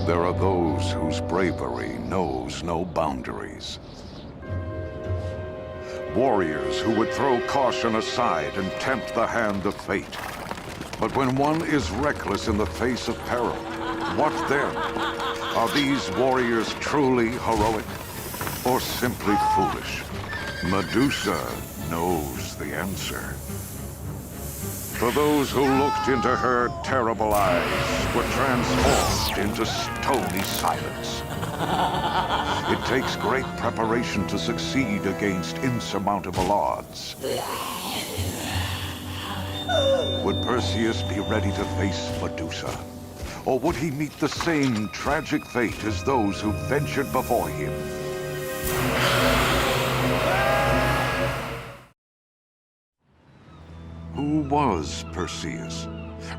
There are those whose bravery knows no boundaries. Warriors who would throw caution aside and tempt the hand of fate. But when one is reckless in the face of peril, what then? Are these warriors truly heroic or simply foolish? Medusa knows the answer. For those who looked into her terrible eyes were transformed into stony silence. It takes great preparation to succeed against insurmountable odds. Would Perseus be ready to face Medusa? Or would he meet the same tragic fate as those who ventured before him? Who was Perseus?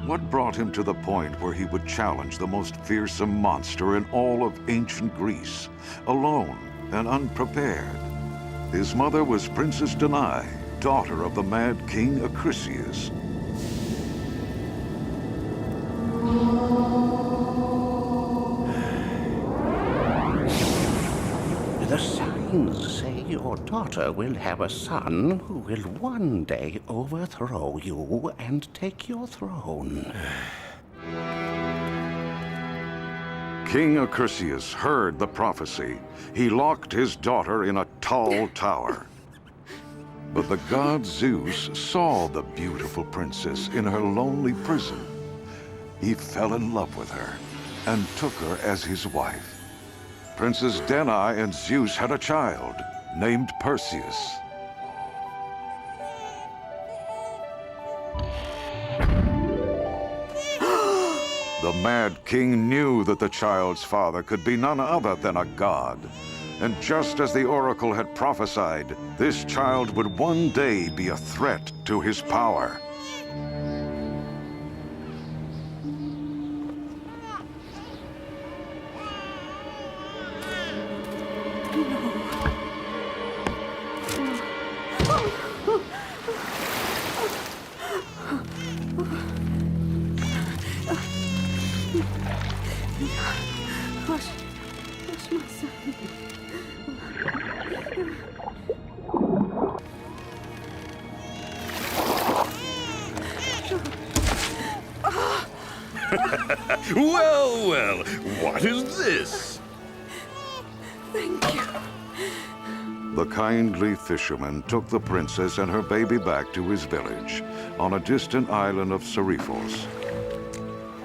What brought him to the point where he would challenge the most fearsome monster in all of ancient Greece, alone and unprepared? His mother was Princess Danae, daughter of the mad king Acrisius. The signs say your daughter will have a son who will one day overthrow you and take your throne. King Acrisius heard the prophecy. He locked his daughter in a tall tower. But the god Zeus saw the beautiful princess in her lonely prison. He fell in love with her and took her as his wife. Princess Danae and Zeus had a child named Perseus. The Mad King knew that the child's father could be none other than a god. And just as the oracle had prophesied, this child would one day be a threat to his power. Where's my son? Well, well, what is this? Thank you. The kindly fisherman took the princess and her baby back to his village on a distant island of Seriphos.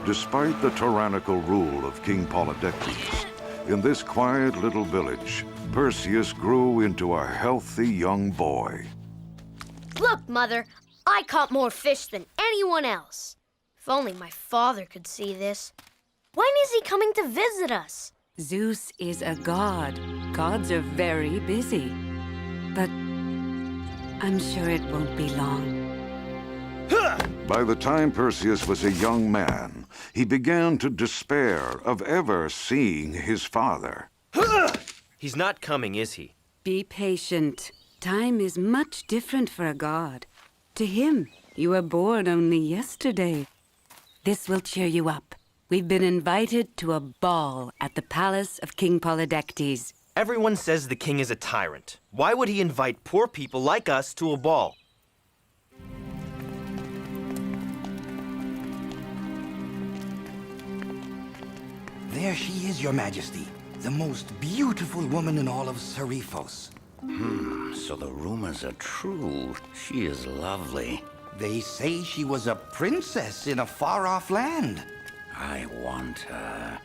Despite the tyrannical rule of King Polydectes, in this quiet little village, Perseus grew into a healthy young boy. Look, Mother, I caught more fish than anyone else. If only my father could see this. When is he coming to visit us? Zeus is a god. Gods are very busy. But I'm sure it won't be long. By the time Perseus was a young man, he began to despair of ever seeing his father. He's not coming, is he? Be patient. Time is much different for a god. To him, you were born only yesterday. This will cheer you up. We've been invited to a ball at the palace of King Polydectes. Everyone says the king is a tyrant. Why would he invite poor people like us to a ball? There she is, Your Majesty. The most beautiful woman in all of Seriphos. So the rumors are true. She is lovely. They say she was a princess in a far-off land. I want her.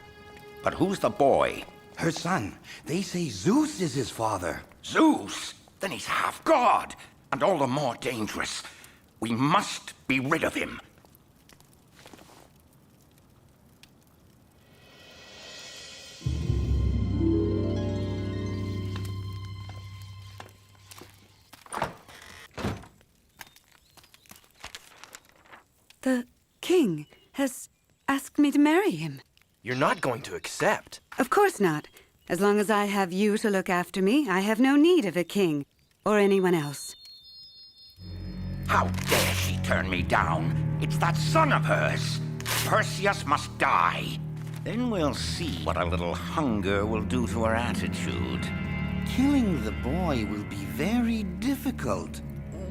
But who's the boy? Her son. They say Zeus is his father. Zeus? Then he's half god, and all the more dangerous. We must be rid of him. The king has asked me to marry him. You're not going to accept. Of course not. As long as I have you to look after me, I have no need of a king or anyone else. How dare she turn me down? It's that son of hers. Perseus must die. Then we'll see what a little hunger will do to her attitude. Killing the boy will be very difficult.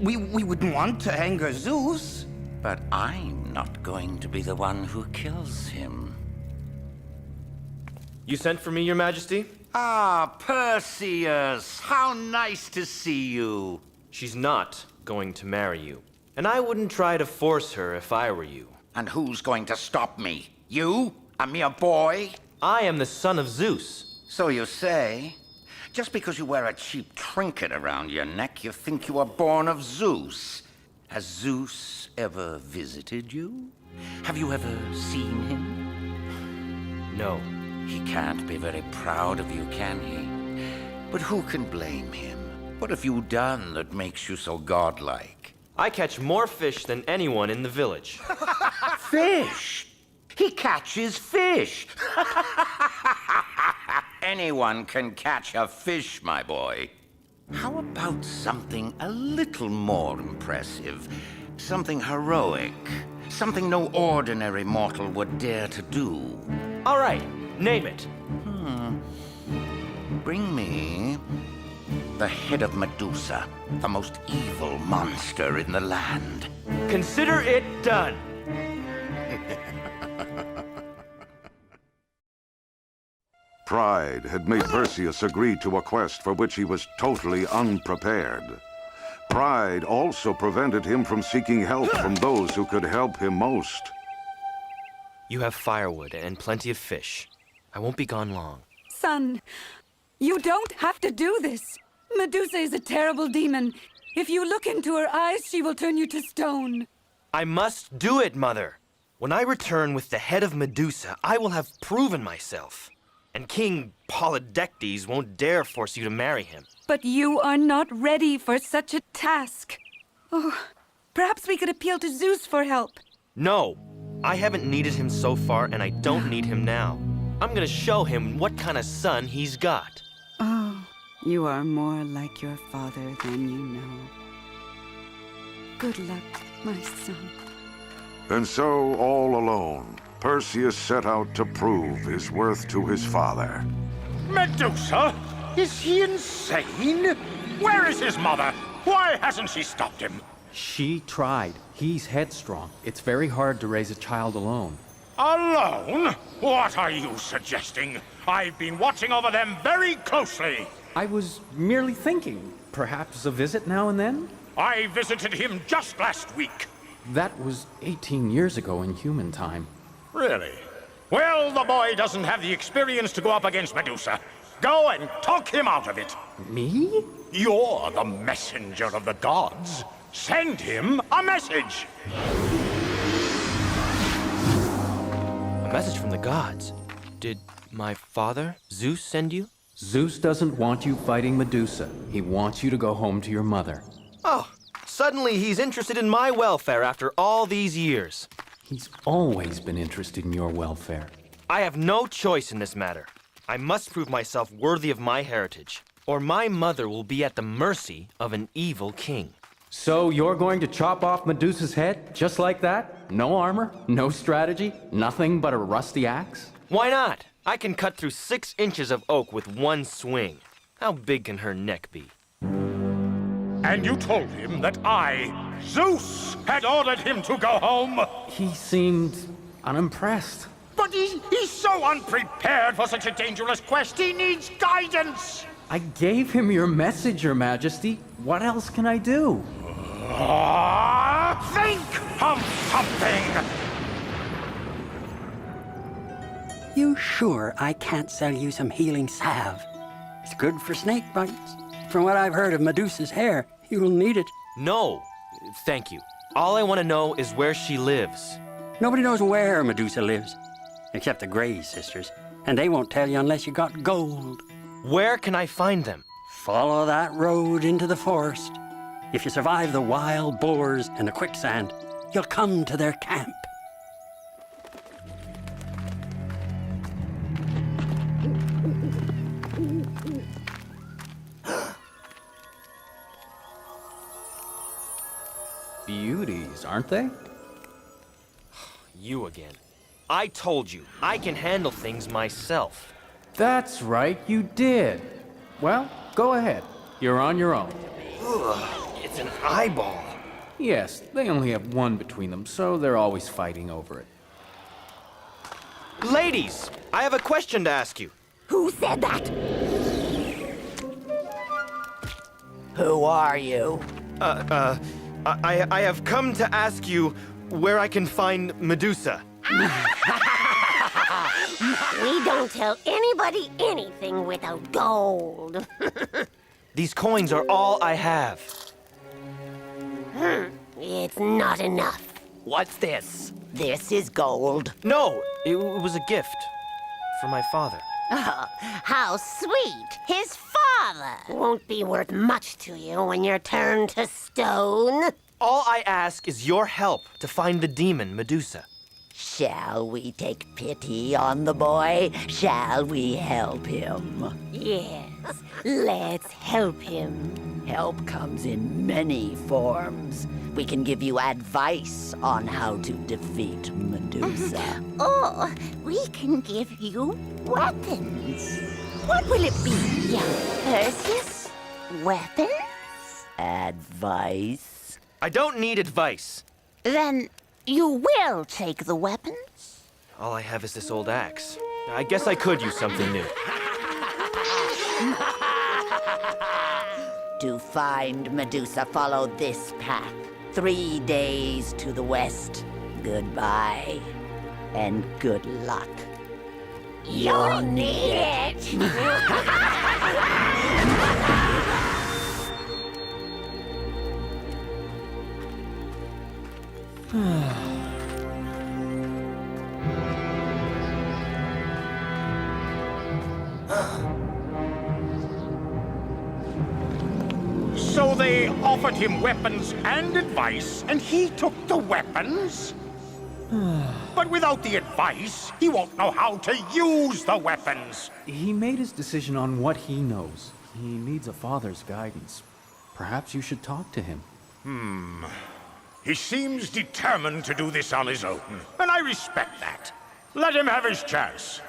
We wouldn't want to anger Zeus. But I'm not going to be the one who kills him. You sent for me, Your Majesty? Ah, Perseus! How nice to see you! She's not going to marry you. And I wouldn't try to force her if I were you. And who's going to stop me? You? A mere boy? I am the son of Zeus. So you say. Just because you wear a cheap trinket around your neck, you think you are born of Zeus. Has Zeus ever visited you? Have you ever seen him? No. He can't be very proud of you, can he? But who can blame him? What have you done that makes you so godlike? I catch more fish than anyone in the village. Fish! He catches fish! Anyone can catch a fish, my boy. How about something a little more impressive? Something heroic. Something no ordinary mortal would dare to do. All right, name it. Bring me the head of Medusa, the most evil monster in the land. Consider it done. Pride had made Perseus agree to a quest for which he was totally unprepared. Pride also prevented him from seeking help from those who could help him most. You have firewood and plenty of fish. I won't be gone long. Son, you don't have to do this. Medusa is a terrible demon. If you look into her eyes, she will turn you to stone. I must do it, Mother. When I return with the head of Medusa, I will have proven myself. And King Polydectes won't dare force you to marry him. But you are not ready for such a task. Oh, perhaps we could appeal to Zeus for help. No, I haven't needed him so far, and I don't need him now. I'm gonna show him what kind of son he's got. Oh, you are more like your father than you know. Good luck, my son. And so, all alone, Perseus set out to prove his worth to his father. Medusa? Is he insane? Where is his mother? Why hasn't she stopped him? She tried. He's headstrong. It's very hard to raise a child alone. Alone? What are you suggesting? I've been watching over them very closely. I was merely thinking, perhaps a visit now and then? I visited him just last week. That was 18 years ago in human time. Really? Well, the boy doesn't have the experience to go up against Medusa. Go and talk him out of it. Me? You're the messenger of the gods. Send him a message. A message from the gods. Did my father, Zeus, send you? Zeus doesn't want you fighting Medusa. He wants you to go home to your mother. Oh, suddenly he's interested in my welfare after all these years. He's always been interested in your welfare. I have no choice in this matter. I must prove myself worthy of my heritage, or my mother will be at the mercy of an evil king. So you're going to chop off Medusa's head just like that? No armor, no strategy, nothing but a rusty axe? Why not? I can cut through 6 inches of oak with one swing. How big can her neck be? And you told him that I, Zeus, had ordered him to go home? He seemed unimpressed. But he's so unprepared for such a dangerous quest. He needs guidance. I gave him your message, Your Majesty. What else can I do? Think of something! You sure I can't sell you some healing salve? It's good for snake bites. From what I've heard of Medusa's hair, you'll need it. No, thank you. All I want to know is where she lives. Nobody knows where Medusa lives, except the Grey sisters. And they won't tell you unless you got gold. Where can I find them? Follow that road into the forest. If you survive the wild boars and the quicksand, you'll come to their camp. Beauties, aren't they? You again. I told you, I can handle things myself. That's right, you did. Well, go ahead. You're on your own. Ugh, it's an eyeball. Yes, they only have one between them, so they're always fighting over it. Ladies, I have a question to ask you. Who said that? Who are you? I have come to ask you where I can find Medusa. We don't tell anybody anything without gold. These coins are all I have. It's not enough. What's this? This is gold. No, it was a gift for my father. Oh, how sweet. His father won't be worth much to you when you're turned to stone. All I ask is your help to find the demon Medusa. Shall we take pity on the boy? Shall we help him? Yes, let's help him. Help comes in many forms. We can give you advice on how to defeat Medusa. Or we can give you weapons. What will it be, young Perseus? Weapons? Advice? I don't need advice. Then you will take the weapons? All I have is this old axe. I guess I could use something new. To find Medusa, follow this path. 3 days to the west. Goodbye. And good luck. You'll need it! So they offered him weapons and advice, and he took the weapons? But without the advice, he won't know how to use the weapons. He made his decision on what he knows. He needs a father's guidance. Perhaps you should talk to him. He seems determined to do this on his own, and I respect that. Let him have his chance.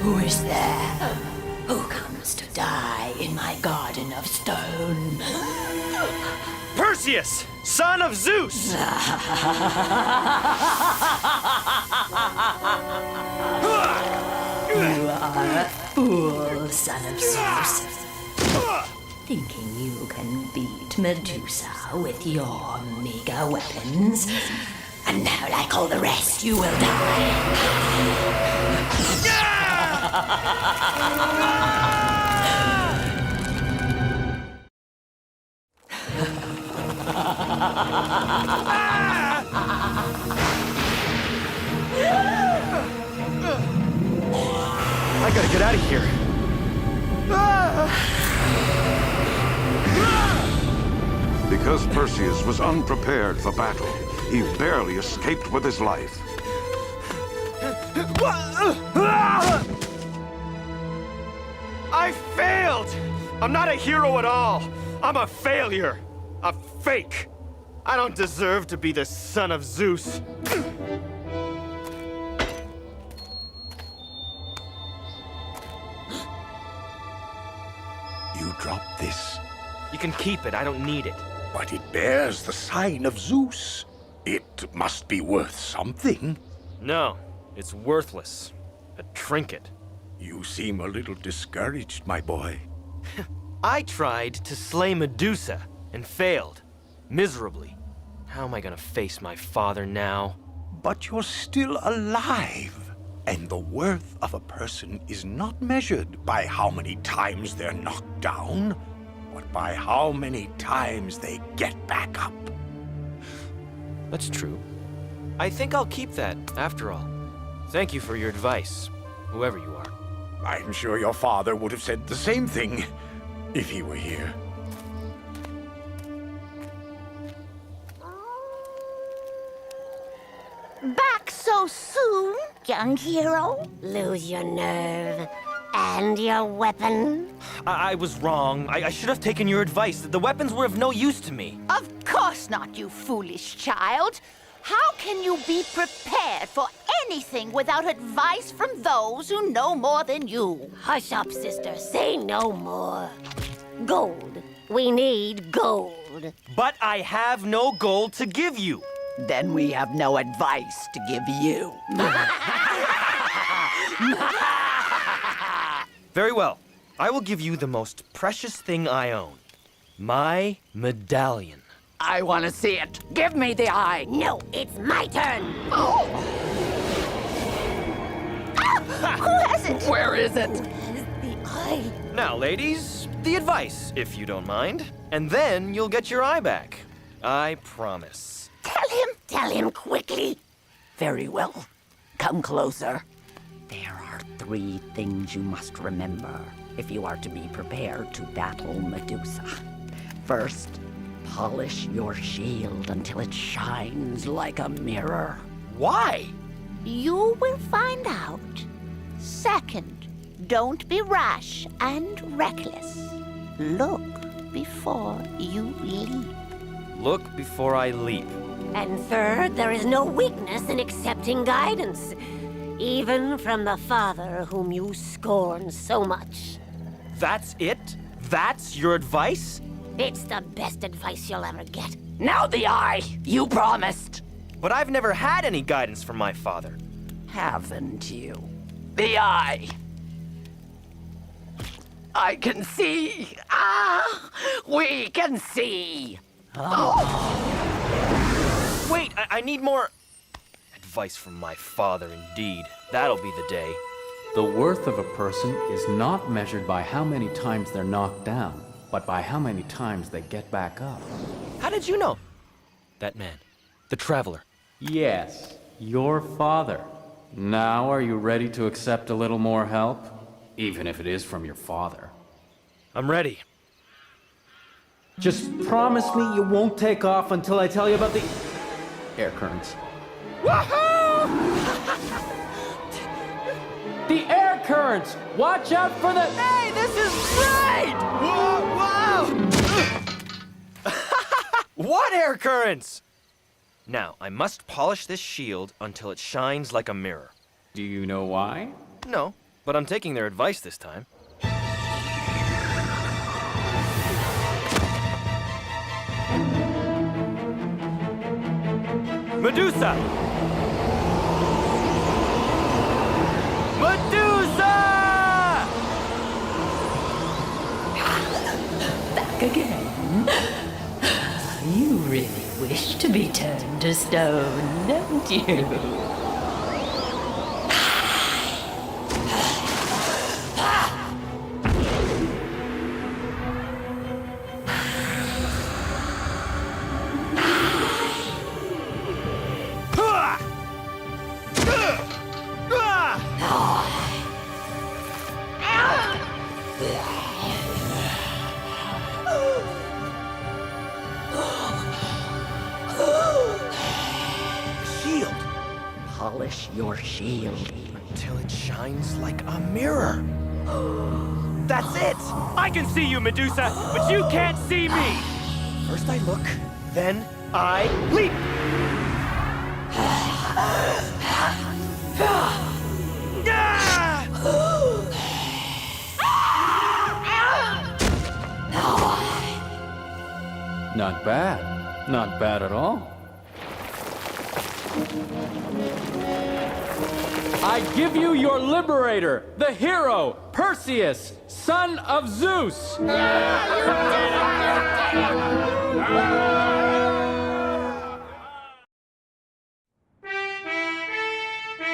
Who is there? Who comes to die in my garden of stone? Perseus, son of Zeus! You are a fool, son of Zeus. Thinking you can beat Medusa with your meager weapons. And now, like all the rest, you will die. I gotta get out of here. Because Perseus was unprepared for battle, he barely escaped with his life. I failed! I'm not a hero at all. I'm a failure. A fake. I don't deserve to be the son of Zeus. You dropped this, You can keep it. I don't need it. but it bears the sign of Zeus. It must be worth something. No, it's worthless. A trinket. You seem a little discouraged, my boy. I tried to slay Medusa and failed. Miserably. How am I gonna face my father now? But you're still alive. And the worth of a person is not measured by how many times they're knocked down, but by how many times they get back up. That's true. I think I'll keep that, after all. Thank you for your advice, whoever you are. I'm sure your father would have said the same thing if he were here. So soon, young hero? Lose your nerve and your weapon? I was wrong. I should have taken your advice. The weapons were of no use to me. Of course not, you foolish child. How can you be prepared for anything without advice from those who know more than you? Hush up, sister. Say no more. Gold. We need gold. But I have no gold to give you. Then we have no advice to give you. Very well. I will give you the most precious thing I own. My medallion. I want to see it. Give me the eye. No, it's my turn. Who has it? Where is it? The eye. Now, ladies, the advice, if you don't mind. And then you'll get your eye back. I promise. Tell him quickly. Very well. Come closer. There are 3 things you must remember if you are to be prepared to battle Medusa. First, polish your shield until it shines like a mirror. Why? You will find out. Second, don't be rash and reckless. Look before you leap. Look before I leap. And third, there is no weakness in accepting guidance, even from the father whom you scorn so much. That's it? That's your advice? It's the best advice you'll ever get. Now the eye! You promised! But I've never had any guidance from my father. Haven't you? The eye! I can see! We can see! Wait, I need more... Advice from my father, indeed. That'll be the day. The worth of a person is not measured by how many times they're knocked down, but by how many times they get back up. How did you know? That man. The traveler. Yes, your father. Now are you ready to accept a little more help? Even if it is from your father. I'm ready. Just promise me you won't take off until I tell you about the air currents. Woohoo! The air currents! Watch out for the... Hey, this is great! Whoa, whoa! What air currents? Now, I must polish this shield until it shines like a mirror. Do you know why? No, but I'm taking their advice this time. Medusa! Medusa! Back again. You really wish to be turned to stone, don't you? Polish your shield. Until it shines like a mirror. That's it! I can see you, Medusa, but you can't see me! First I look, then I leap! Not bad. Not bad at all. I give you your liberator, the hero, Perseus, son of Zeus!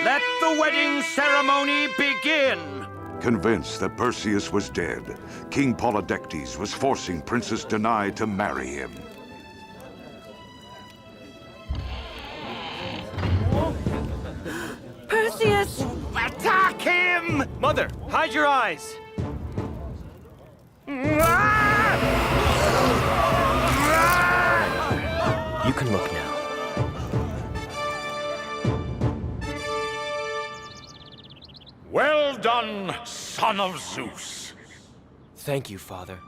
Let the wedding ceremony begin! Convinced that Perseus was dead, King Polydectes was forcing Princess Danae to marry him. Perseus! Attack him! Mother, hide your eyes! You can look now. done, son of Zeus. Thank you, Father.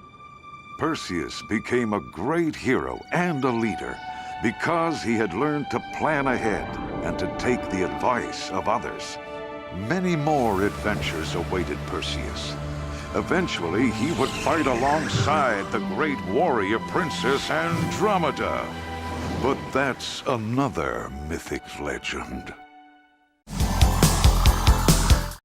Perseus became a great hero and a leader because he had learned to plan ahead and to take the advice of others. Many more adventures awaited Perseus. Eventually, he would fight alongside the great warrior princess Andromeda. But that's another mythic legend.